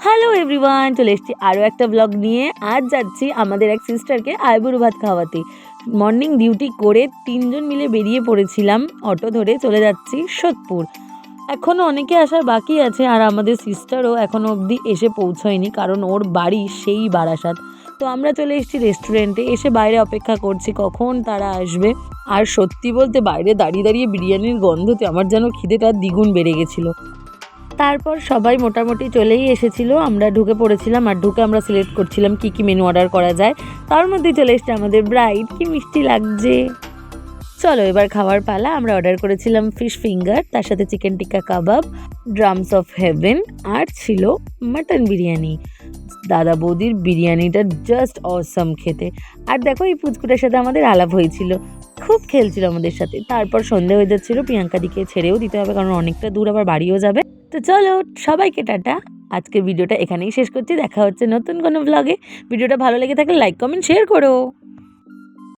Hello everyone, চলে এসেছি আরও একটা ব্লগ নিয়ে। আজ যাচ্ছি আমাদের এক সিস্টারকে আইবুড়ো ভাত খাওয়াতে। মর্নিং ডিউটি করে 3জন মিলে বেরিয়ে পড়েছিলাম, অটো ধরে চলে যাচ্ছি সোদপুর। এখনও অনেকে আসার বাকি আছে, আর আমাদের সিস্টারও এখনও অবধি এসে পৌঁছয়নি, কারণ ওর বাড়ি সেই বারাসাত। তো আমরা চলে এসেছি রেস্টুরেন্টে, এসে বাইরে অপেক্ষা করছি কখন তারা আসবে। আর সত্যি বলতে বাইরে দাঁড়িয়ে দাঁড়িয়ে বিরিয়ানির গন্ধতে আমার যেন খিদেটা দ্বিগুণ বেড়ে গেছিলো। তারপর সবাই মোটামুটি চলেই এসেছিলো, আমরা ঢুকে পড়েছিলাম। আর ঢুকে আমরা সিলেক্ট করছিলাম কি কি মেনু অর্ডার করা যায়। তার মধ্যেই চলে এসেছে আমাদের ব্রাইড, কি মিষ্টি লাগছে। চলো এবার খাওয়ার পালা। আমরা অর্ডার করেছিলাম ফিশ ফিঙ্গার, তার সাথে chicken tikka kebab, drums of heaven, আর ছিল মাটন বিরিয়ানি। দাদা বৌদির বিরিয়ানিটা জাস্ট অসাম খেতে। আর দেখো এই পুচকুটার সাথে আমাদের আলাপ হয়েছিল, খুব খেলছিল আমাদের সাথে। তারপর সন্ধে হয়ে যাচ্ছিলো, প্রিয়াঙ্কা দিকে ছেড়েও দিতে হবে, কারণ অনেকটা দূর, আবার বাড়িও যাবে। তো চলো সবাইকে টাটা। আজকের ভিডিওটা এখানেই শেষ করছি, দেখা হচ্ছে নতুন কোনো ব্লগে। ভিডিওটা ভালো লেগে থাকলে লাইক কমেন্ট শেয়ার করো।